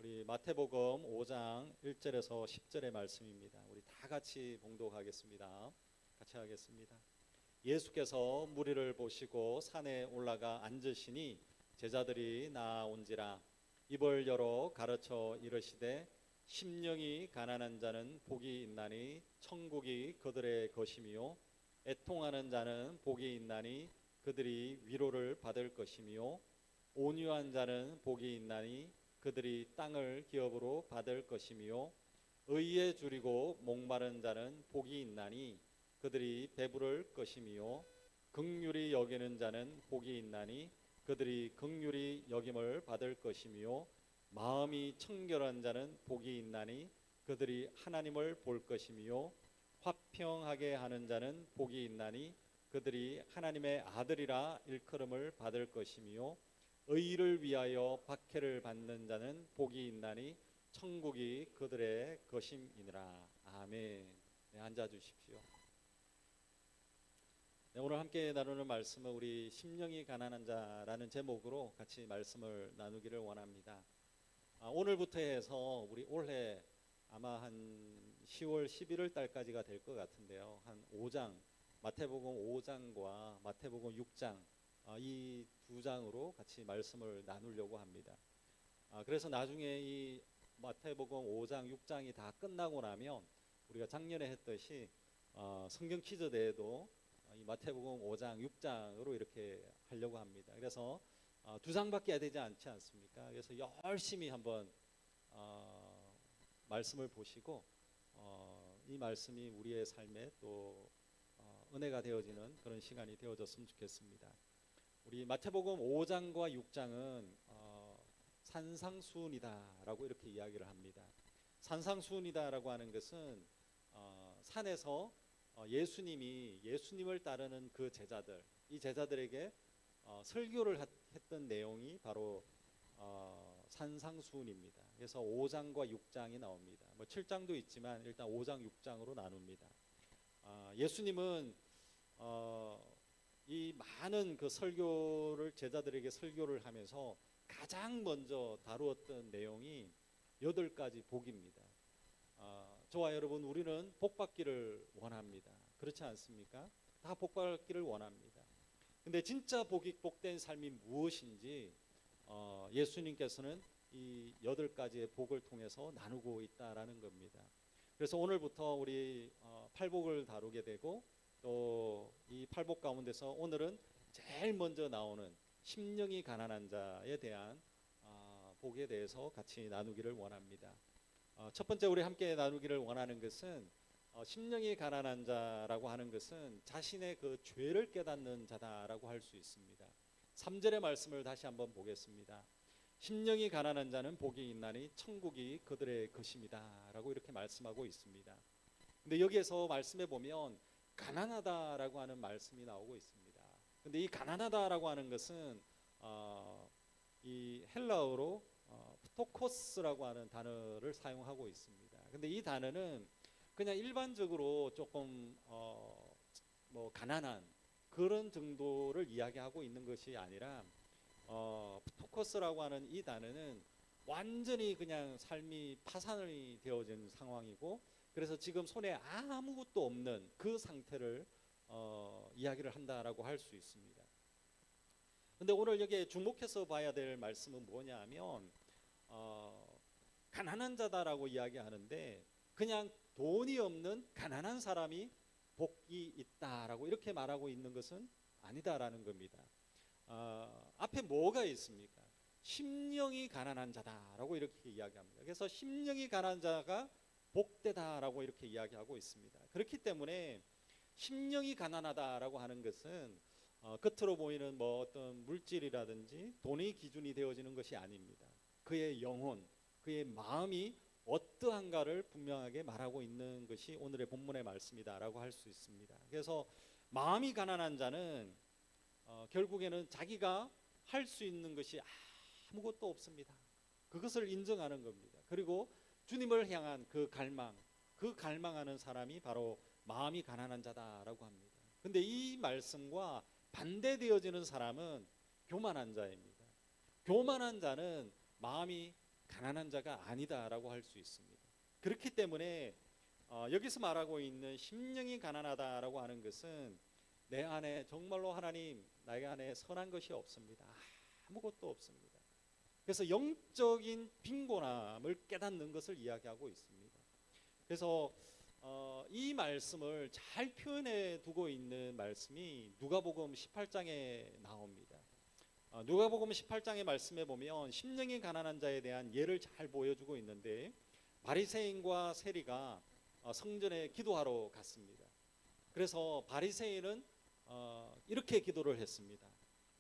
우리 마태복음 5장 1절에서 10절의 말씀입니다. 우리 다 같이 봉독하겠습니다. 같이 하겠습니다. 예수께서 무리를 보시고 산에 올라가 앉으시니 제자들이 나아온지라. 입을 열어 가르쳐 이르시되 심령이 가난한 자는 복이 있나니 천국이 그들의 것이며 애통하는 자는 복이 있나니 그들이 위로를 받을 것이며 온유한 자는 복이 있나니 그들이 땅을 기업으로 받을 것이며 의에 줄이고 목마른 자는 복이 있나니 그들이 배부를 것이며 긍휼히 여기는 자는 복이 있나니 그들이 긍휼히 여김을 받을 것이며 마음이 청결한 자는 복이 있나니 그들이 하나님을 볼 것이며 화평하게 하는 자는 복이 있나니 그들이 하나님의 아들이라 일컬음을 받을 것이며 의를 위하여 박해를 받는 자는 복이 있나니 천국이 그들의 것임이니라. 아멘. 네, 앉아 주십시오. 네, 오늘 함께 나누는 말씀은 우리 심령이 가난한 자라는 제목으로 같이 말씀을 나누기를 원합니다. 오늘부터 해서 우리 올해 아마 한 10월 11월 달까지가 될 것 같은데요. 한 5장, 마태복음 5장과 마태복음 6장 이 두 장으로 같이 말씀을 나누려고 합니다. 그래서 나중에 이 마태복음 5장, 6장이 다 끝나고 나면 우리가 작년에 했듯이 성경 퀴즈 대회도 이 마태복음 5장, 6장으로 이렇게 하려고 합니다. 그래서 두 장밖에 되지 않지 않습니까? 그래서 열심히 한번 말씀을 보시고 이 말씀이 우리의 삶에 또 은혜가 되어지는 그런 시간이 되어졌으면 좋겠습니다. 우리 마태복음 5장과 6장은 산상수훈이다라고 이렇게 이야기를 합니다. 산상수훈이다라고 하는 것은 산에서 예수님을 따르는 그 제자들, 이 제자들에게 설교를 했던 내용이 바로 산상수훈입니다. 그래서 5장과 6장이 나옵니다. 뭐 7장도 있지만 일단 5장, 6장으로 나눕니다. 예수님은 이 많은 그 설교를 제자들에게 설교를 하면서 가장 먼저 다루었던 내용이 8가지 복입니다. 저와 여러분, 우리는 복받기를 원합니다. 그렇지 않습니까? 다 복받기를 원합니다. 근데 진짜 복된 삶이 무엇인지 예수님께서는 이 8가지의 복을 통해서 나누고 있다라는 겁니다. 그래서 오늘부터 우리 팔복을 다루게 되고 또 이 팔복 가운데서 오늘은 제일 먼저 나오는 심령이 가난한 자에 대한 복에 대해서 같이 나누기를 원합니다. 첫 번째 우리 함께 나누기를 원하는 것은 심령이 가난한 자라고 하는 것은 자신의 그 죄를 깨닫는 자다라고 할 수 있습니다. 3절의 말씀을 다시 한번 보겠습니다. 심령이 가난한 자는 복이 있나니 천국이 그들의 것입니다 라고 이렇게 말씀하고 있습니다. 근데 여기에서 말씀해 보면 가난하다라고 하는 말씀이 나오고 있습니다. 근데 이 가난하다라고 하는 것은 이 헬라어로 프토코스라고 하는 단어를 사용하고 있습니다. 근데 이 단어는 그냥 일반적으로 조금 뭐 가난한 그런 정도를 이야기하고 있는 것이 아니라 프토코스라고 하는 이 단어는 완전히 그냥 삶이 파산이 되어진 상황이고, 그래서 지금 손에 아무것도 없는 그 상태를 이야기를 한다라고 할 수 있습니다. 근데 오늘 여기에 주목해서 봐야 될 말씀은 뭐냐 하면 가난한 자다라고 이야기하는데 그냥 돈이 없는 가난한 사람이 복이 있다라고 이렇게 말하고 있는 것은 아니다라는 겁니다. 앞에 뭐가 있습니까? 심령이 가난한 자다라고 이렇게 이야기합니다. 그래서 심령이 가난한 자가 복되다라고 이렇게 이야기하고 있습니다. 그렇기 때문에 심령이 가난하다라고 하는 것은 겉으로 보이는 뭐 어떤 물질이라든지 돈이 기준이 되어지는 것이 아닙니다. 그의 영혼, 그의 마음이 어떠한가를 분명하게 말하고 있는 것이 오늘의 본문의 말씀이다라고 할 수 있습니다. 그래서 마음이 가난한 자는 결국에는 자기가 할 수 있는 것이 아무것도 없습니다. 그것을 인정하는 겁니다. 그리고 주님을 향한 그 갈망하는 사람이 바로 마음이 가난한 자다라고 합니다. 근데 이 말씀과 반대되어지는 사람은 교만한 자입니다. 교만한 자는 마음이 가난한 자가 아니다라고 할 수 있습니다. 그렇기 때문에 여기서 말하고 있는 심령이 가난하다라고 하는 것은 내 안에 정말로 하나님 나의 안에 선한 것이 없습니다. 아무것도 없습니다. 그래서 영적인 빈곤함을 깨닫는 것을 이야기하고 있습니다. 그래서 이 말씀을 잘 표현해 두고 있는 말씀이 누가복음 18장에 나옵니다. 누가복음 18장의 말씀에 보면 심령이 가난한 자에 대한 예를 잘 보여주고 있는데 바리새인과 세리가 성전에 기도하러 갔습니다. 그래서 바리새인은 이렇게 기도를 했습니다.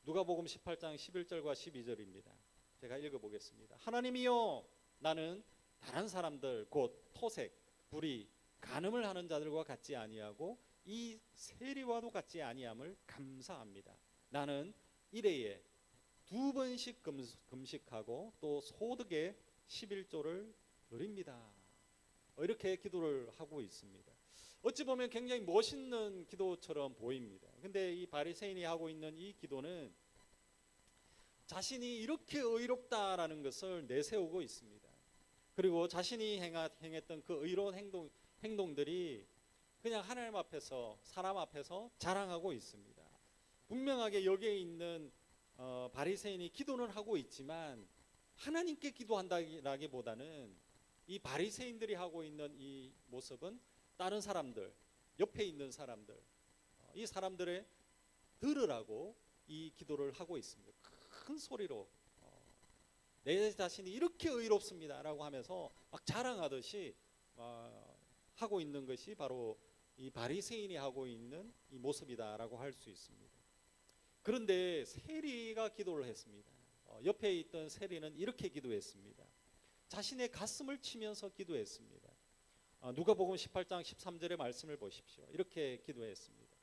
누가복음 18장 11절과 12절입니다. 제가 읽어보겠습니다. 하나님이여, 나는 다른 사람들 곧 토색, 불의, 간음을 하는 자들과 같지 아니하고 이 세리와도 같지 아니함을 감사합니다. 나는 일회에 2번씩 금식하고 또 소득의 11조를 드립니다. 이렇게 기도를 하고 있습니다. 어찌 보면 굉장히 멋있는 기도처럼 보입니다. 근데 이 바리새인이 하고 있는 이 기도는 자신이 이렇게 의롭다라는 것을 내세우고 있습니다. 그리고 자신이 행했던 그 의로운 행동들이 그냥 하나님 앞에서, 사람 앞에서 자랑하고 있습니다. 분명하게 여기에 있는 바리새인이 기도는 하고 있지만 하나님께 기도한다기보다는 이 바리새인들이 하고 있는 이 모습은 다른 사람들, 옆에 있는 사람들, 이 사람들의 들으라고 이 기도를 하고 있습니다. 큰 소리로 내 자신이 이렇게 의롭습니다라고 하면서 막 자랑하듯이 하고 있는 것이 바로 이 바리새인이 하고 있는 이 모습이다라고 할 수 있습니다. 그런데 세리가 기도를 했습니다. 옆에 있던 세리는 이렇게 기도했습니다. 자신의 가슴을 치면서 기도했습니다. 누가복음 18장 13절의 말씀을 보십시오. 이렇게 기도했습니다.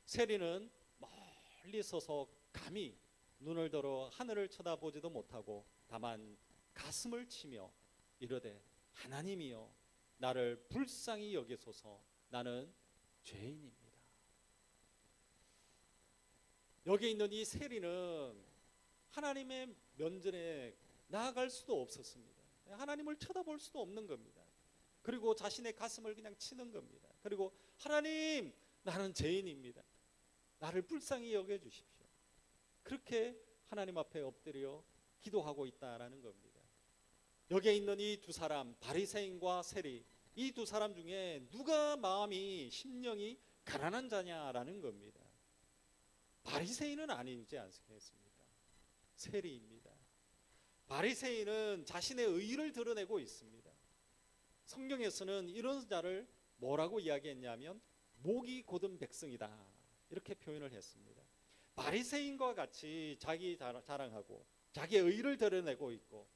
세리는 멀리 서서 감히 눈을 들어 하늘을 쳐다보지도 못하고 다만 가슴을 치며 이르되 하나님이여, 나를 불쌍히 여기소서, 나는 죄인입니다. 여기 있는 이 세리는 하나님의 면전에 나아갈 수도 없었습니다. 하나님을 쳐다볼 수도 없는 겁니다. 그리고 자신의 가슴을 그냥 치는 겁니다. 그리고 하나님, 나는 죄인입니다. 나를 불쌍히 여겨주십시오. 그렇게 하나님 앞에 엎드려 기도하고 있다라는 겁니다. 여기에 있는 이 두 사람, 바리새인과 세리, 이 두 사람 중에 누가 마음이, 심령이 가난한 자냐라는 겁니다. 바리새인은 아니지 않겠습니까? 세리입니다. 바리새인은 자신의 의를 드러내고 있습니다. 성경에서는 이런 자를 뭐라고 이야기했냐면 목이 곧은 백성이다, 이렇게 표현을 했습니다. 바리새인과 같이 자기 자랑하고 자기의 의를 드러내고 있고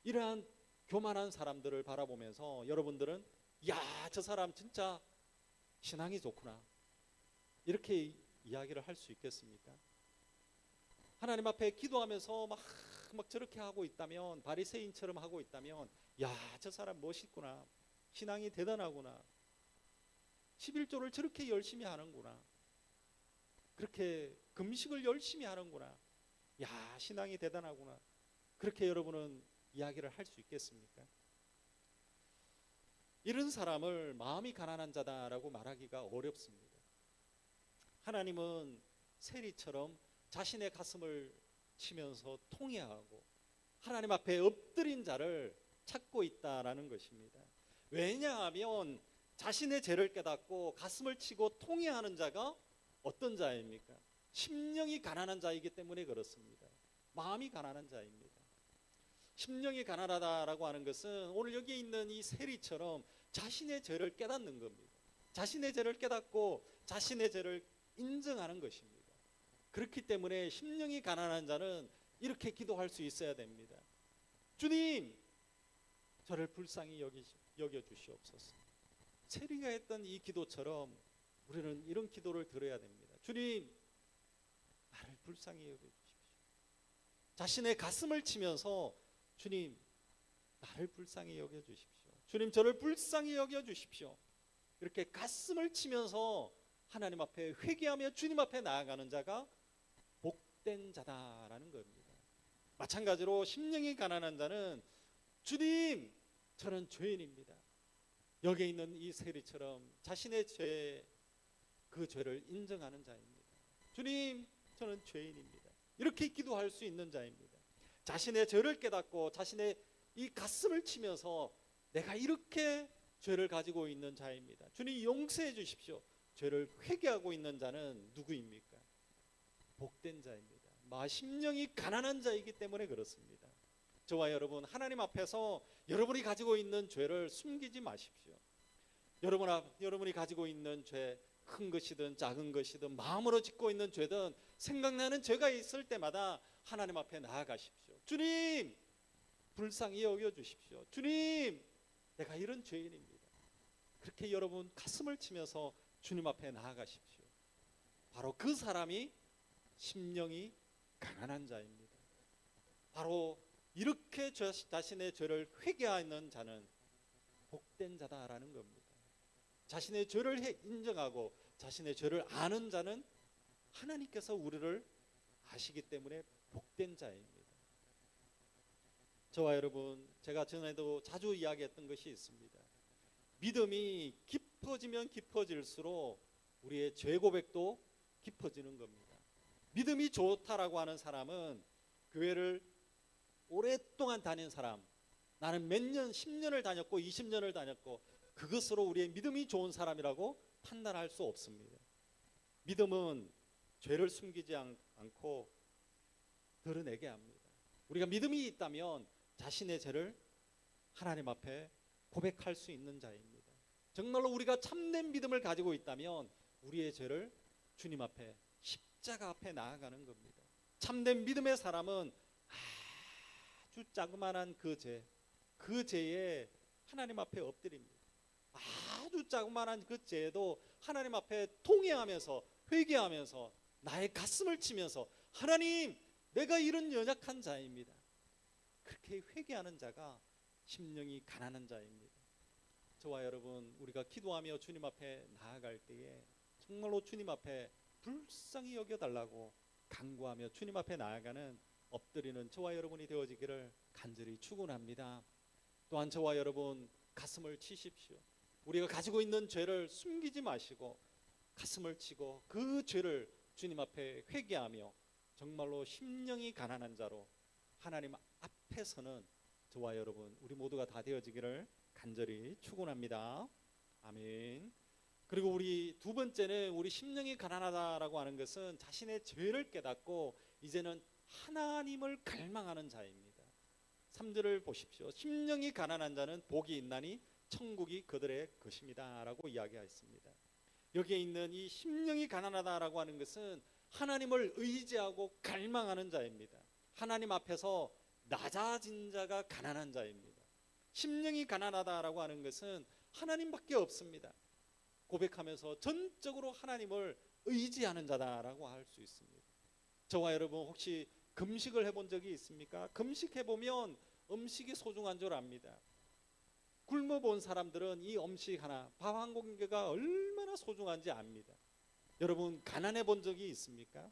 이러한 교만한 사람들을 바라보면서 여러분들은 야, 저 사람 진짜 신앙이 좋구나, 이렇게 이야기를 할 수 있겠습니까? 하나님 앞에 기도하면서 막 저렇게 하고 있다면, 바리새인처럼 하고 있다면, 야, 저 사람 멋있구나, 신앙이 대단하구나, 11조를 저렇게 열심히 하는구나, 그렇게 금식을 열심히 하는구나, 야, 신앙이 대단하구나, 그렇게 여러분은 이야기를 할 수 있겠습니까? 이런 사람을 마음이 가난한 자다라고 말하기가 어렵습니다. 하나님은 세리처럼 자신의 가슴을 치면서 통회하고 하나님 앞에 엎드린 자를 찾고 있다라는 것입니다. 왜냐하면 자신의 죄를 깨닫고 가슴을 치고 통회하는 자가 어떤 자입니까? 심령이 가난한 자이기 때문에 그렇습니다. 마음이 가난한 자입니다. 심령이 가난하다라고 하는 것은 오늘 여기 있는 이 세리처럼 자신의 죄를 깨닫는 겁니다. 자신의 죄를 깨닫고 자신의 죄를 인정하는 것입니다. 그렇기 때문에 심령이 가난한 자는 이렇게 기도할 수 있어야 됩니다. 주님, 저를 불쌍히 여겨주시옵소서. 세리가 했던 이 기도처럼 우리는 이런 기도를 드려야 됩니다. 주님, 나를 불쌍히 여겨주십시오. 자신의 가슴을 치면서 주님, 나를 불쌍히 여겨주십시오. 주님, 저를 불쌍히 여겨주십시오. 이렇게 가슴을 치면서 하나님 앞에 회개하며 주님 앞에 나아가는 자가 복된 자다라는 겁니다. 마찬가지로 심령이 가난한 자는 주님, 저는 죄인입니다. 여기에 있는 이 세리처럼 자신의 죄, 그 죄를 인정하는 자입니다. 주님, 저는 죄인입니다. 이렇게 기도할 수 있는 자입니다. 자신의 죄를 깨닫고 자신의 이 가슴을 치면서 내가 이렇게 죄를 가지고 있는 자입니다. 주님 용서해 주십시오. 죄를 회개하고 있는 자는 누구입니까? 복된 자입니다. 심령이 가난한 자이기 때문에 그렇습니다. 저와 여러분, 하나님 앞에서 여러분이 가지고 있는 죄를 숨기지 마십시오. 여러분이 가지고 있는 죄, 큰 것이든 작은 것이든 마음으로 짓고 있는 죄든 생각나는 죄가 있을 때마다 하나님 앞에 나아가십시오. 주님, 불쌍히 여겨주십시오. 주님, 내가 이런 죄인입니다. 그렇게 여러분 가슴을 치면서 주님 앞에 나아가십시오. 바로 그 사람이 심령이 가난한 자입니다. 바로 이렇게 자신의 죄를 회개하는 자는 복된 자다라는 겁니다. 자신의 죄를 인정하고 자신의 죄를 아는 자는 하나님께서 우리를 아시기 때문에 복된 자입니다. 저와 여러분, 제가 전에도 자주 이야기했던 것이 있습니다. 믿음이 깊어지면 깊어질수록 우리의 죄 고백도 깊어지는 겁니다. 믿음이 좋다라고 하는 사람은 교회를 오랫동안 다닌 사람, 나는 몇 년, 10년을 다녔고 20년을 다녔고 그것으로 우리의 믿음이 좋은 사람이라고 판단할 수 없습니다. 믿음은 죄를 숨기지 않고 드러내게 합니다. 우리가 믿음이 있다면 자신의 죄를 하나님 앞에 고백할 수 있는 자입니다. 정말로 우리가 참된 믿음을 가지고 있다면 우리의 죄를 주님 앞에, 십자가 앞에 나아가는 겁니다. 참된 믿음의 사람은 아주 자그마한 그 죄에 하나님 앞에 엎드립니다. 아주 자그마한 그 죄도 하나님 앞에 통회하면서, 회개하면서 나의 가슴을 치면서 하나님, 내가 이런 연약한 자입니다. 그렇게 회개하는 자가 심령이 가난한 자입니다. 저와 여러분, 우리가 기도하며 주님 앞에 나아갈 때에 정말로 주님 앞에 불쌍히 여겨달라고 간구하며 주님 앞에 나아가는 엎드리는 저와 여러분이 되어지기를 간절히 축원합니다. 또한 저와 여러분, 가슴을 치십시오. 우리가 가지고 있는 죄를 숨기지 마시고 가슴을 치고 그 죄를 주님 앞에 회개하며 정말로 심령이 가난한 자로 하나님 앞에서는 저와 여러분, 우리 모두가 다 되어지기를 간절히 축원합니다. 아멘. 그리고 우리 두 번째는, 우리 심령이 가난하다라고 하는 것은 자신의 죄를 깨닫고 이제는 하나님을 갈망하는 자입니다. 3절을 보십시오. 심령이 가난한 자는 복이 있나니 천국이 그들의 것입니다 라고 이야기했습니다. 여기에 있는 이 심령이 가난하다라고 하는 것은 하나님을 의지하고 갈망하는 자입니다. 하나님 앞에서 낮아진 자가 가난한 자입니다. 심령이 가난하다라고 하는 것은 하나님밖에 없습니다. 고백하면서 전적으로 하나님을 의지하는 자다라고 할 수 있습니다. 저와 여러분, 혹시 금식을 해본 적이 있습니까? 금식해보면 음식이 소중한 줄 압니다. 굶어본 사람들은 이 음식 하나, 밥 한 공기가 얼마나 소중한지 압니다. 여러분, 가난해 본 적이 있습니까?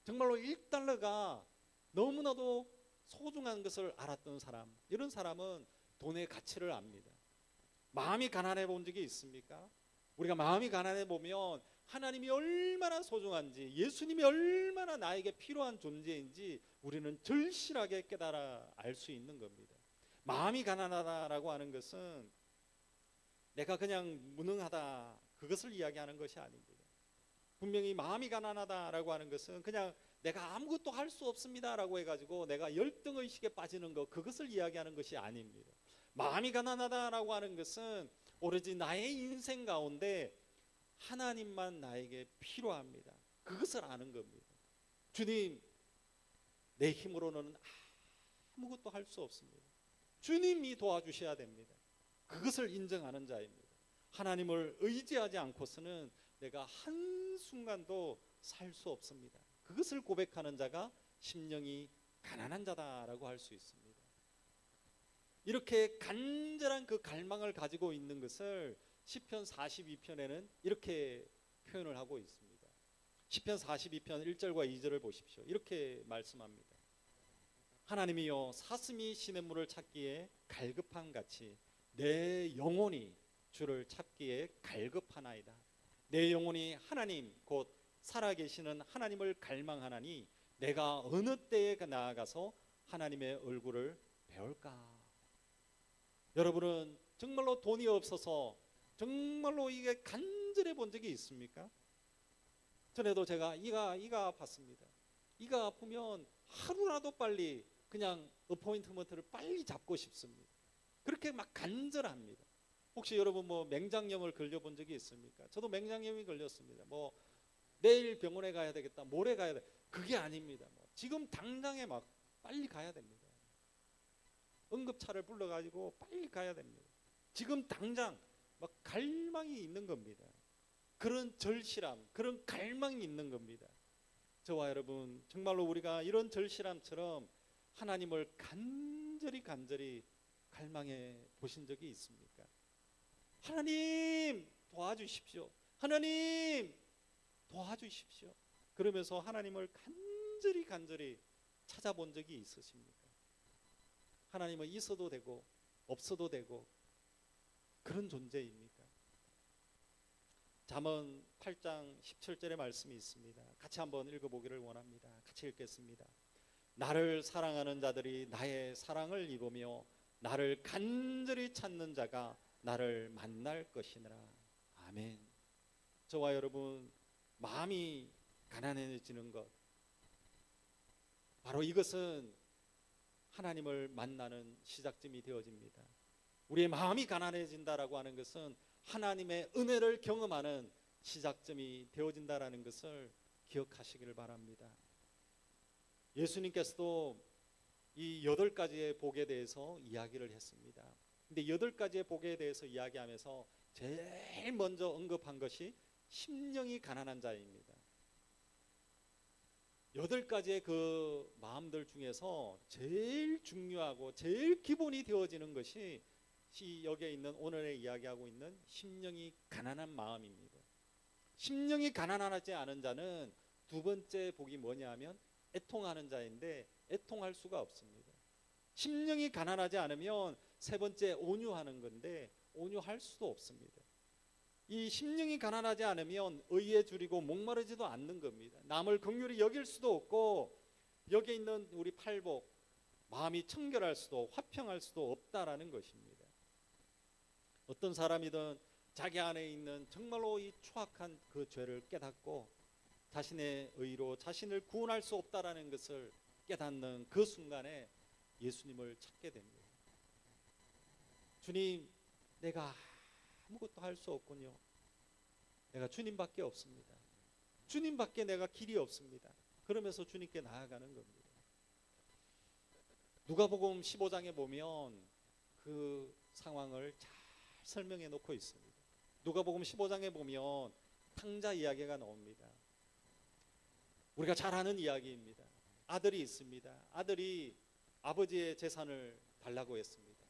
정말로 1달러가 너무나도 소중한 것을 알았던 사람, 이런 사람은 돈의 가치를 압니다. 마음이 가난해 본 적이 있습니까? 우리가 마음이 가난해 보면 하나님이 얼마나 소중한지, 예수님이 얼마나 나에게 필요한 존재인지 우리는 절실하게 깨달아 알 수 있는 겁니다. 마음이 가난하다라고 하는 것은 내가 그냥 무능하다, 그것을 이야기하는 것이 아닙니다. 분명히 마음이 가난하다라고 하는 것은 그냥 내가 아무것도 할 수 없습니다라고 해가지고 내가 열등의식에 빠지는 것, 그것을 이야기하는 것이 아닙니다. 마음이 가난하다라고 하는 것은 오로지 나의 인생 가운데 하나님만 나에게 필요합니다. 그것을 아는 겁니다. 주님, 내 힘으로는 아무것도 할 수 없습니다. 주님이 도와주셔야 됩니다. 그것을 인정하는 자입니다. 하나님을 의지하지 않고서는 내가 한순간도 살 수 없습니다. 그것을 고백하는 자가 심령이 가난한 자다라고 할 수 있습니다. 이렇게 간절한 그 갈망을 가지고 있는 것을 시편 42편에는 이렇게 표현을 하고 있습니다. 시편 42편 1절과 2절을 보십시오. 이렇게 말씀합니다. 하나님이여 사슴이 시냇물을 찾기에 갈급함 같이 내 영혼이 주를 찾기에 갈급하나이다. 내 영혼이 하나님 곧 살아계시는 하나님을 갈망하나니 내가 어느 때에 나아가서 하나님의 얼굴을 배울까. 여러분은 정말로 돈이 없어서 정말로 이게 간절해 본 적이 있습니까? 전에도 제가 이가 아팠습니다. 이가 아프면 하루라도 빨리 그냥 어포인트먼트를 빨리 잡고 싶습니다. 그렇게 막 간절합니다. 혹시 여러분 뭐 맹장염을 걸려본 적이 있습니까? 저도 맹장염이 걸렸습니다. 뭐 내일 병원에 가야 되겠다, 모레 가야 돼. 그게 아닙니다. 뭐 지금 당장에 막 빨리 가야 됩니다. 응급차를 불러가지고 빨리 가야 됩니다. 지금 당장 막 갈망이 있는 겁니다. 그런 절실함, 그런 갈망이 있는 겁니다. 저와 여러분 정말로 우리가 이런 절실함처럼 하나님을 간절히 갈망해 보신 적이 있습니까? 하나님 도와주십시오. 하나님 도와주십시오. 그러면서 하나님을 간절히 찾아본 적이 있으십니까? 하나님은 있어도 되고 없어도 되고 그런 존재입니까? 잠언 8장 17절의 말씀이 있습니다. 같이 한번 읽어보기를 원합니다. 같이 읽겠습니다. 나를 사랑하는 자들이 나의 사랑을 입으며 나를 간절히 찾는 자가 나를 만날 것이니라. 아멘. 저와 여러분 마음이 가난해지는 것, 바로 이것은 하나님을 만나는 시작점이 되어집니다. 우리의 마음이 가난해진다라고 하는 것은 하나님의 은혜를 경험하는 시작점이 되어진다라는 것을 기억하시기를 바랍니다. 예수님께서도 이 8가지의 복에 대해서 이야기를 했습니다. 근데 8가지의 복에 대해서 이야기하면서 제일 먼저 언급한 것이 심령이 가난한 자입니다. 8가지의 그 마음들 중에서 제일 중요하고 제일 기본이 되어지는 것이 여기에 있는 오늘의 이야기하고 있는 심령이 가난한 마음입니다. 심령이 가난하지 않은 자는 두 번째 복이 뭐냐 하면 애통하는 자인데 애통할 수가 없습니다. 심령이 가난하지 않으면 세 번째 온유하는 건데 온유할 수도 없습니다. 이 심령이 가난하지 않으면 의에 줄이고 목마르지도 않는 겁니다. 남을 긍휼히 여길 수도 없고 여기에 있는 우리 팔복 마음이 청결할 수도 화평할 수도 없다라는 것입니다. 어떤 사람이든 자기 안에 있는 정말로 이 추악한 그 죄를 깨닫고 자신의 의로 자신을 구원할 수 없다라는 것을 깨닫는 그 순간에 예수님을 찾게 됩니다. 주님, 내가 아무것도 할 수 없군요. 내가 주님밖에 없습니다. 주님밖에 내가 길이 없습니다. 그러면서 주님께 나아가는 겁니다. 누가복음 15장에 보면 그 상황을 잘 설명해 놓고 있습니다. 누가복음 15장에 보면 탕자 이야기가 나옵니다. 우리가 잘 아는 이야기입니다. 아들이 있습니다. 아들이 아버지의 재산을 달라고 했습니다.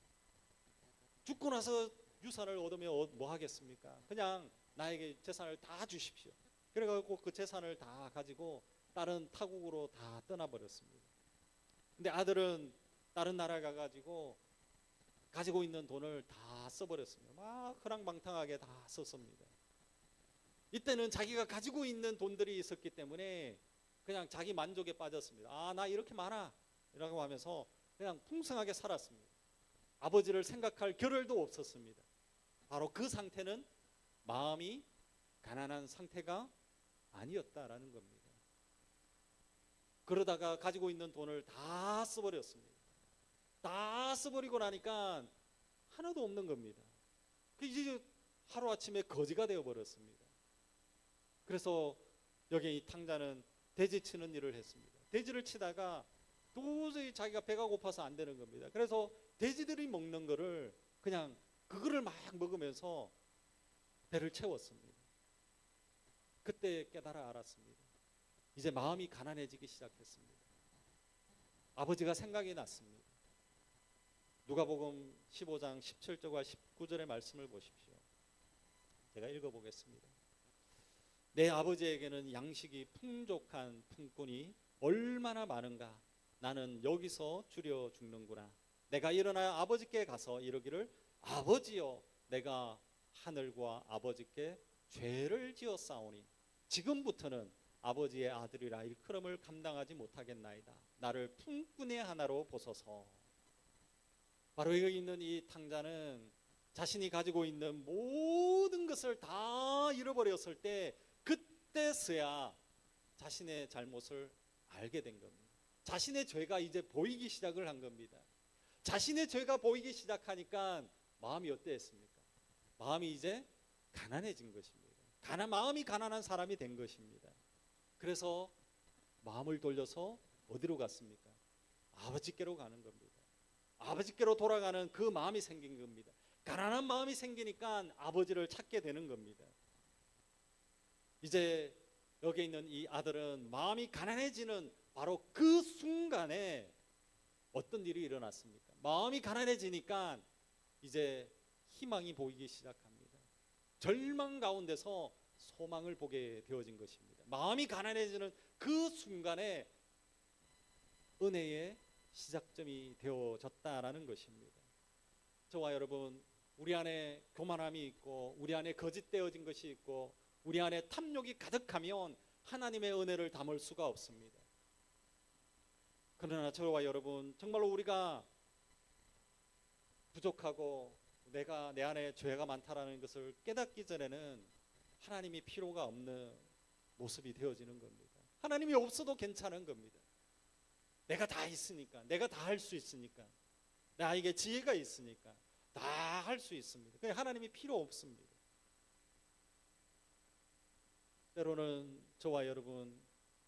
죽고 나서 유산을 얻으면 뭐 하겠습니까? 그냥 나에게 재산을 다 주십시오. 그래가지고 그 재산을 다 가지고 다른 타국으로 다 떠나버렸습니다. 근데 아들은 다른 나라 가가지고 가지고 있는 돈을 다 써버렸습니다. 막 허랑방탕하게 다 썼습니다. 이때는 자기가 가지고 있는 돈들이 있었기 때문에 그냥 자기 만족에 빠졌습니다. 아, 나 이렇게 많아 라고 하면서 그냥 풍성하게 살았습니다. 아버지를 생각할 겨를도 없었습니다. 바로 그 상태는 마음이 가난한 상태가 아니었다라는 겁니다. 그러다가 가지고 있는 돈을 다 써버렸습니다. 다 써버리고 나니까 하나도 없는 겁니다. 이제 하루아침에 거지가 되어버렸습니다. 그래서 여기 이 탕자는 돼지 치는 일을 했습니다. 돼지를 치다가 도저히 자기가 배가 고파서 안 되는 겁니다. 그래서 돼지들이 먹는 거를 그냥 그거를 막 먹으면서 배를 채웠습니다. 그때 깨달아 알았습니다. 이제 마음이 가난해지기 시작했습니다. 아버지가 생각이 났습니다. 누가복음 15장 17절과 19절의 말씀을 보십시오. 제가 읽어보겠습니다. 내 아버지에게는 양식이 풍족한 품꾼이 얼마나 많은가. 나는 여기서 줄여 죽는구나. 내가 일어나 아버지께 가서 이르기를 아버지여 내가 하늘과 아버지께 죄를 지었사오니 지금부터는 아버지의 아들이라 일컬음을 감당하지 못하겠나이다. 나를 품꾼의 하나로 보소서. 바로 여기 있는 이 탕자는 자신이 가지고 있는 모든 것을 다 잃어버렸을 때 그때서야 자신의 잘못을 알게 된 겁니다. 자신의 죄가 이제 보이기 시작을 한 겁니다. 자신의 죄가 보이기 시작하니까 마음이 어땠습니까? 마음이 이제 가난해진 것입니다. 마음이 가난한 사람이 된 것입니다. 그래서 마음을 돌려서 어디로 갔습니까? 아버지께로 가는 겁니다. 아버지께로 돌아가는 그 마음이 생긴 겁니다. 가난한 마음이 생기니까 아버지를 찾게 되는 겁니다. 이제 여기 있는 이 아들은 마음이 가난해지는 바로 그 순간에 어떤 일이 일어났습니까? 마음이 가난해지니까 이제 희망이 보이기 시작합니다. 절망 가운데서 소망을 보게 되어진 것입니다. 마음이 가난해지는 그 순간에 은혜의 시작점이 되어졌다라는 것입니다. 저와 여러분, 우리 안에 교만함이 있고 우리 안에 거짓되어진 것이 있고 우리 안에 탐욕이 가득하면 하나님의 은혜를 담을 수가 없습니다. 그러나 저와 여러분, 정말로 우리가 부족하고 내가 내 안에 죄가 많다라는 것을 깨닫기 전에는 하나님이 필요가 없는 모습이 되어지는 겁니다. 하나님이 없어도 괜찮은 겁니다. 내가 다 있으니까, 내가 다 할 수 있으니까, 나에게 지혜가 있으니까 다 할 수 있습니다. 그냥 하나님이 필요 없습니다. 때로는 저와 여러분,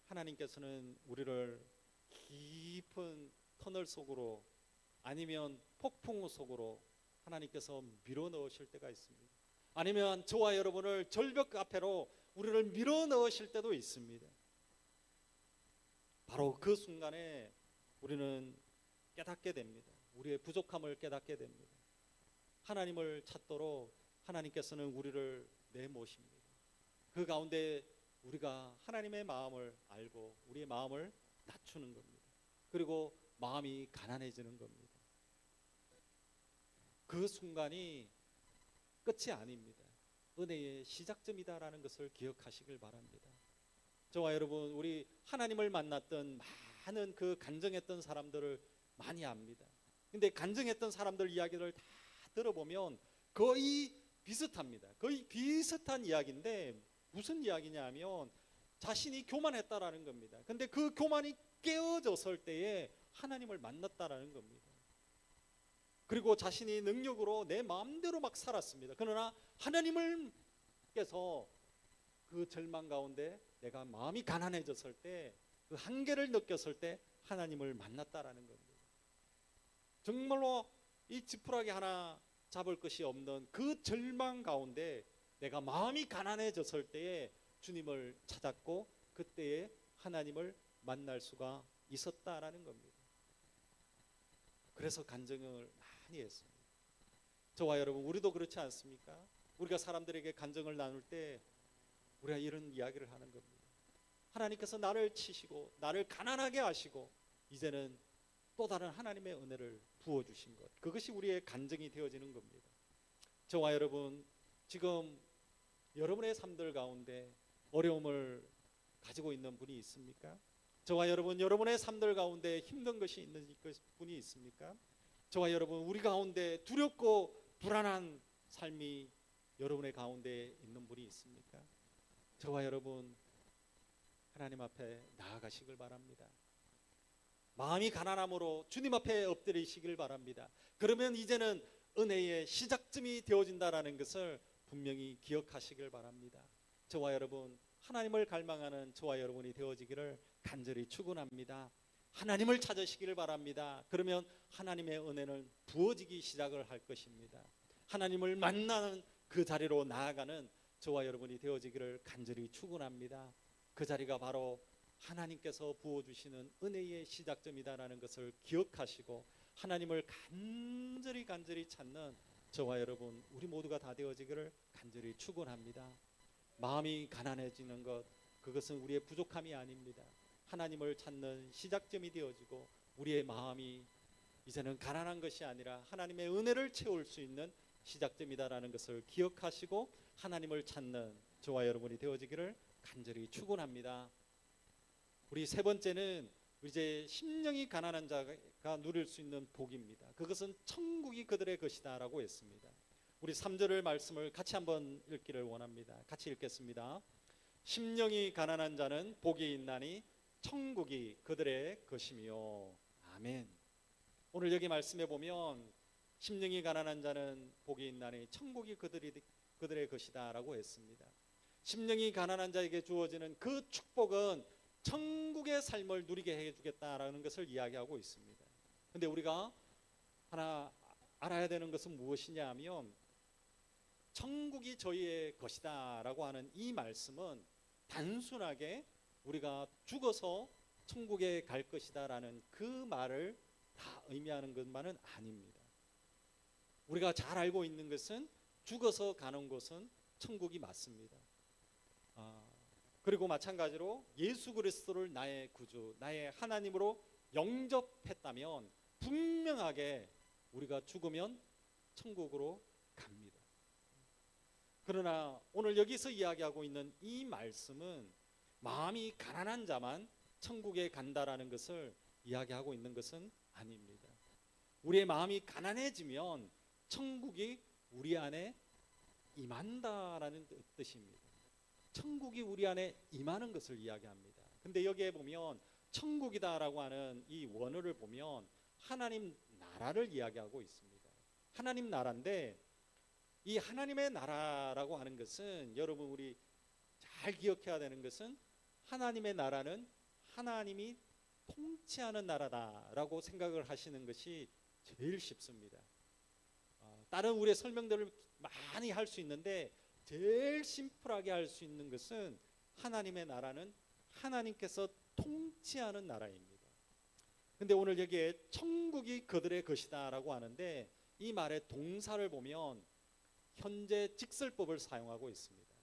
하나님께서는 우리를 깊은 터널 속으로 아니면 폭풍 속으로 하나님께서 밀어 넣으실 때가 있습니다. 아니면 저와 여러분을 절벽 앞에로 우리를 밀어 넣으실 때도 있습니다. 바로 그 순간에 우리는 깨닫게 됩니다. 우리의 부족함을 깨닫게 됩니다. 하나님을 찾도록 하나님께서는 우리를 내모십니다. 그 가운데 우리가 하나님의 마음을 알고 우리의 마음을 낮추는 겁니다. 그리고 마음이 가난해지는 겁니다. 그 순간이 끝이 아닙니다. 은혜의 시작점이다라는 것을 기억하시길 바랍니다. 저와 여러분, 우리 하나님을 만났던 많은 그 간증했던 사람들을 많이 압니다. 근데 간증했던 사람들 이야기를 다 들어보면 거의 비슷합니다. 거의 비슷한 이야기인데 무슨 이야기냐 하면 자신이 교만했다라는 겁니다. 근데 그 교만이 깨어졌을 때에 하나님을 만났다라는 겁니다. 그리고 자신이 능력으로 내 마음대로 막 살았습니다. 그러나 하나님을께서 그 절망 가운데 내가 마음이 가난해졌을 때 그 한계를 느꼈을 때 하나님을 만났다라는 겁니다. 정말로 이 지푸라기 하나 잡을 것이 없는 그 절망 가운데 내가 마음이 가난해졌을 때에 주님을 찾았고 그때에 하나님을 만날 수가 있었다라는 겁니다. 그래서 간증을 많이 했습니다. 저와 여러분, 우리도 그렇지 않습니까? 우리가 사람들에게 간증을 나눌 때 우리가 이런 이야기를 하는 겁니다. 하나님께서 나를 치시고 나를 가난하게 하시고 이제는 또 다른 하나님의 은혜를 부어주신 것, 그것이 우리의 간증이 되어지는 겁니다. 저와 여러분, 지금 여러분의 삶들 가운데 어려움을 가지고 있는 분이 있습니까? 저와 여러분, 여러분의 삶들 가운데 힘든 것이 있는 분이 있습니까? 저와 여러분, 우리 가운데 두렵고 불안한 삶이 여러분의 가운데 있는 분이 있습니까? 저와 여러분, 하나님 앞에 나아가시길 바랍니다. 마음이 가난함으로 주님 앞에 엎드리시길 바랍니다. 그러면 이제는 은혜의 시작점이 되어진다라는 것을 분명히 기억하시길 바랍니다. 저와 여러분, 하나님을 갈망하는 저와 여러분이 되어지기를 간절히 축원합니다. 하나님을 찾으시기를 바랍니다. 그러면 하나님의 은혜는 부어지기 시작을 할 것입니다. 하나님을 만나는 그 자리로 나아가는 저와 여러분이 되어지기를 간절히 축원합니다. 그 자리가 바로 하나님께서 부어주시는 은혜의 시작점이다라는 것을 기억하시고 하나님을 간절히 찾는 저와 여러분, 우리 모두가 다 되어지기를 간절히 축원합니다. 마음이 가난해지는 것, 그것은 우리의 부족함이 아닙니다. 하나님을 찾는 시작점이 되어지고 우리의 마음이 이제는 가난한 것이 아니라 하나님의 은혜를 채울 수 있는 시작점이다라는 것을 기억하시고 하나님을 찾는 저와 여러분이 되어지기를 간절히 축원합니다. 우리 세 번째는 이제 심령이 가난한 자가 누릴 수 있는 복입니다. 그것은 천국이 그들의 것이다라고 했습니다. 우리 3절 말씀을 같이 한번 읽기를 원합니다. 같이 읽겠습니다. 심령이 가난한 자는 복이 있나니 천국이 그들의 것이며. 아멘. 오늘 여기 말씀해 보면 심령이 가난한 자는 복이 있나니 천국이 그들의 것이다라고 했습니다. 심령이 가난한 자에게 주어지는 그 축복은 천국의 삶을 누리게 해주겠다라는 것을 이야기하고 있습니다. 그런데 우리가 하나 알아야 되는 것은 무엇이냐 하면 천국이 저희의 것이다라고 하는 이 말씀은 단순하게 우리가 죽어서 천국에 갈 것이다라는 그 말을 다 의미하는 것만은 아닙니다. 우리가 잘 알고 있는 것은 죽어서 가는 곳은 천국이 맞습니다. 그리고 마찬가지로 예수 그리스도를 나의 구주, 나의 하나님으로 영접했다면 분명하게 우리가 죽으면 천국으로 갑니다. 그러나 오늘 여기서 이야기하고 있는 이 말씀은 마음이 가난한 자만 천국에 간다라는 것을 이야기하고 있는 것은 아닙니다. 우리의 마음이 가난해지면 천국이 우리 안에 임한다라는 뜻입니다. 천국이 우리 안에 임하는 것을 이야기합니다. 근데 여기에 보면 천국이다라고 하는 이 원어를 보면 하나님 나라를 이야기하고 있습니다. 하나님 나라인데 이 하나님의 나라라고 하는 것은 여러분 우리 잘 기억해야 되는 것은 하나님의 나라는 하나님이 통치하는 나라다라고 생각을 하시는 것이 제일 쉽습니다. 다른 우리의 설명들을 많이 할 수 있는데 제일 심플하게 할 수 있는 것은 하나님의 나라는 하나님께서 통치하는 나라입니다. 근데 오늘 여기에 천국이 그들의 것이다라고 하는데 이 말의 동사를 보면 현재 직설법을 사용하고 있습니다.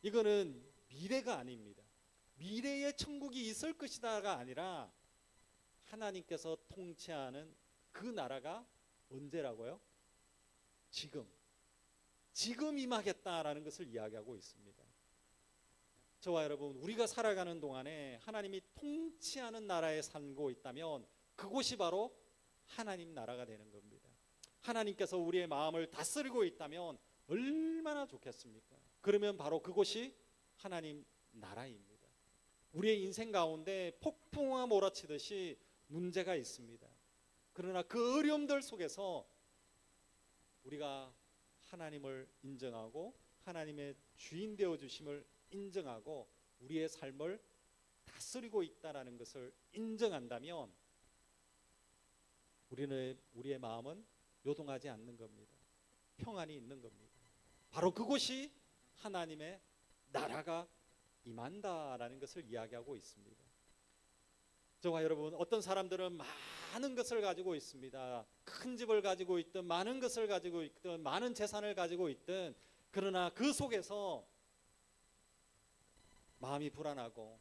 이거는 미래가 아닙니다. 미래에 천국이 있을 것이다가 아니라 하나님께서 통치하는 그 나라가 언제라고요? 지금 임하겠다라는 것을 이야기하고 있습니다. 저와 여러분, 우리가 살아가는 동안에 하나님이 통치하는 나라에 살고 있다면 그곳이 바로 하나님 나라가 되는 겁니다. 하나님께서 우리의 마음을 다스리고 있다면 얼마나 좋겠습니까? 그러면 바로 그곳이 하나님 나라입니다. 우리의 인생 가운데 폭풍우가 몰아치듯이 문제가 있습니다. 그러나 그 어려움들 속에서 우리가 하나님을 인정하고 하나님의 주인 되어 주심을 인정하고 우리의 삶을 다스리고 있다라는 것을 인정한다면 우리의 마음은 요동하지 않는 겁니다. 평안이 있는 겁니다. 바로 그곳이 하나님의 나라가 임한다라는 것을 이야기하고 있습니다. 저와 여러분, 어떤 사람들은 많은 것을 가지고 있습니다. 큰 집을 가지고 있든 많은 것을 가지고 있든 많은 재산을 가지고 있든 그러나 그 속에서 마음이 불안하고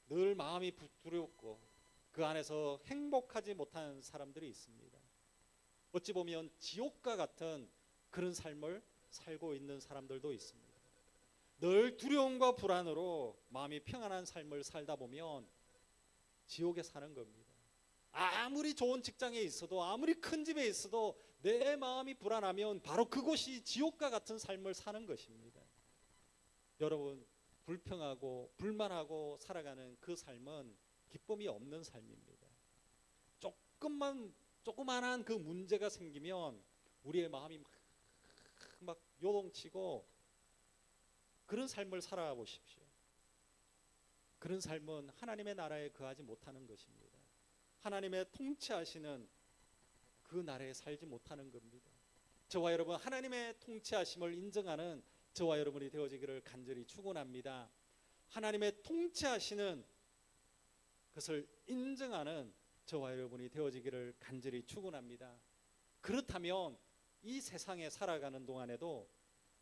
늘 마음이 두렵고 그 안에서 행복하지 못한 사람들이 있습니다. 어찌 보면 지옥과 같은 그런 삶을 살고 있는 사람들도 있습니다. 늘 두려움과 불안으로 마음이 평안한 삶을 살다 보면 지옥에 사는 겁니다. 아무리 좋은 직장에 있어도 아무리 큰 집에 있어도 내 마음이 불안하면 바로 그곳이 지옥과 같은 삶을 사는 것입니다. 여러분, 불평하고 불만하고 살아가는 그 삶은 기쁨이 없는 삶입니다. 조그만한 그 문제가 생기면 우리의 마음이 막 요동치고 그런 삶을 살아보십시오. 그런 삶은 하나님의 나라에 거하지 못하는 것입니다. 하나님의 통치하시는 그 나라에 살지 못하는 겁니다. 저와 여러분, 하나님의 통치하심을 인정하는 저와 여러분이 되어지기를 간절히 축원합니다. 하나님의 통치하시는 것을 인정하는 저와 여러분이 되어지기를 간절히 축원합니다. 그렇다면 이 세상에 살아가는 동안에도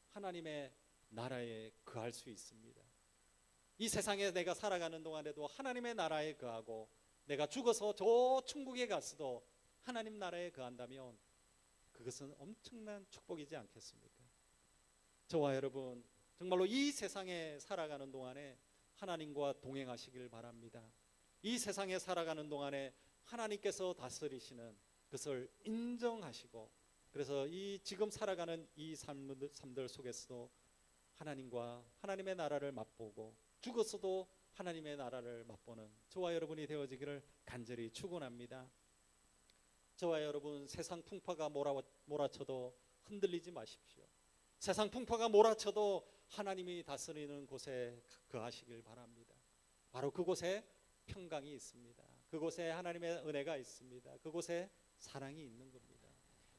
하나님의 나라에 거할 수 있습니다. 이 세상에 내가 살아가는 동안에도 하나님의 나라에 거하고 내가 죽어서 저 천국에 갔어도 하나님 나라에 거한다면 그것은 엄청난 축복이지 않겠습니까? 저와 여러분 정말로 이 세상에 살아가는 동안에 하나님과 동행하시길 바랍니다. 이 세상에 살아가는 동안에 하나님께서 다스리시는 것을 인정하시고, 그래서 이 지금 살아가는 이 삶들 속에서도 하나님과 하나님의 나라를 맛보고 죽었어도 하나님의 나라를 맛보는 저와 여러분이 되어지기를 간절히 축원합니다. 저와 여러분 세상 풍파가 몰아쳐도 흔들리지 마십시오. 세상 풍파가 몰아쳐도 하나님이 다스리는 곳에 거하시길 바랍니다. 바로 그곳에 평강이 있습니다. 그곳에 하나님의 은혜가 있습니다. 그곳에 사랑이 있는 겁니다.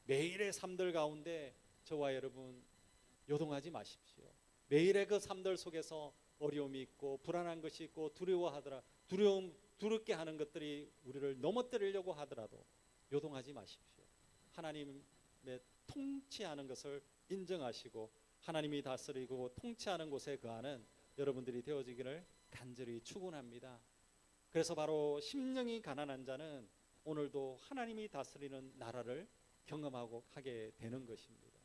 매일의 삶들 가운데 저와 여러분 요동하지 마십시오. 매일의 그 삶들 속에서 어려움이 있고 불안한 것이 있고 두렵게 하는 것들이 우리를 넘어뜨리려고 하더라도 요동하지 마십시오. 하나님의 통치하는 것을 인정하시고 하나님이 다스리고 통치하는 곳에 거하는 여러분들이 되어지기를 간절히 축원합니다. 그래서 바로 심령이 가난한 자는 오늘도 하나님이 다스리는 나라를 경험하고 하게 되는 것입니다.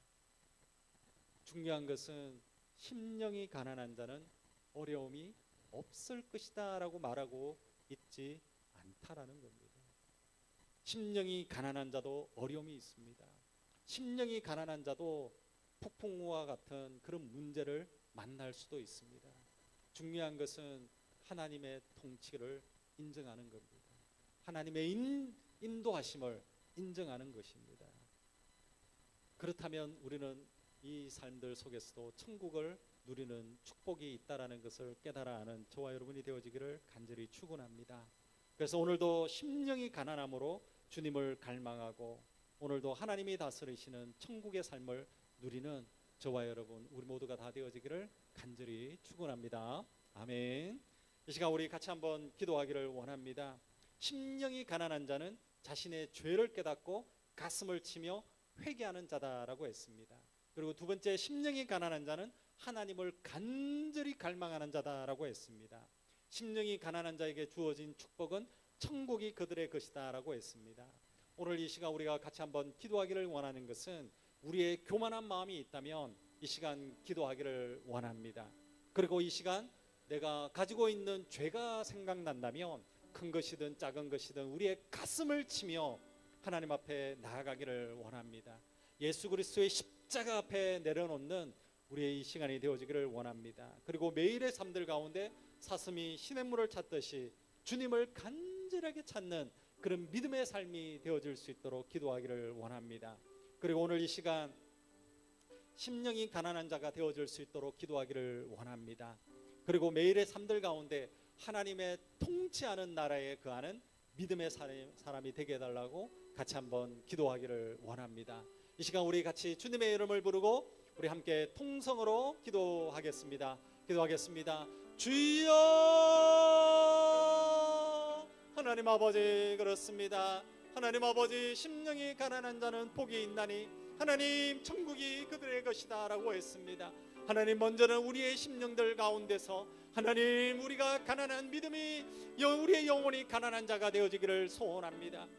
중요한 것은 심령이 가난한 자는 어려움이 없을 것이다 라고 말하고 있지 않다라는 겁니다. 심령이 가난한 자도 어려움이 있습니다. 심령이 가난한 자도 폭풍우와 같은 그런 문제를 만날 수도 있습니다. 중요한 것은 하나님의 통치를 인정하는 겁니다. 하나님의 인도하심을 인정하는 것입니다. 그렇다면 우리는 이 삶들 속에서도 천국을 누리는 축복이 있다라는 것을 깨달아 아는 저와 여러분이 되어지기를 간절히 축원합니다. 그래서 오늘도 심령이 가난함으로 주님을 갈망하고 오늘도 하나님이 다스리시는 천국의 삶을 누리는 저와 여러분 우리 모두가 다 되어지기를 간절히 축원합니다. 아멘. 이 시간 우리 같이 한번 기도하기를 원합니다. 심령이 가난한 자는 자신의 죄를 깨닫고 가슴을 치며 회개하는 자다라고 했습니다. 그리고 두 번째, 심령이 가난한 자는 하나님을 간절히 갈망하는 자다라고 했습니다. 심령이 가난한 자에게 주어진 축복은 천국이 그들의 것이다 라고 했습니다. 오늘 이 시간 우리가 같이 한번 기도하기를 원하는 것은 우리의 교만한 마음이 있다면 이 시간 기도하기를 원합니다. 그리고 이 시간 내가 가지고 있는 죄가 생각난다면 큰 것이든 작은 것이든 우리의 가슴을 치며 하나님 앞에 나아가기를 원합니다. 예수 그리스도의 십자가 앞에 내려놓는 우리의 이 시간이 되어지기를 원합니다. 그리고 매일의 삶들 가운데 사슴이 시냇물을 찾듯이 주님을 간절하게 찾는 그런 믿음의 삶이 되어질 수 있도록 기도하기를 원합니다. 그리고 오늘 이 시간 심령이 가난한 자가 되어질 수 있도록 기도하기를 원합니다. 그리고 매일의 삶들 가운데 하나님의 통치하는 나라에 거하는 믿음의 사람이 되게 해달라고 같이 한번 기도하기를 원합니다. 이 시간 우리 같이 주님의 이름을 부르고 우리 함께 통성으로 기도하겠습니다. 기도하겠습니다. 주여, 하나님 아버지, 그렇습니다. 하나님 아버지, 심령이 가난한 자는 복이 있나니 하나님 천국이 그들의 것이다 라고 했습니다. 하나님, 먼저는 우리의 심령들 가운데서 하나님 우리가 가난한 믿음이 우리의 영혼이 가난한 자가 되어지기를 소원합니다.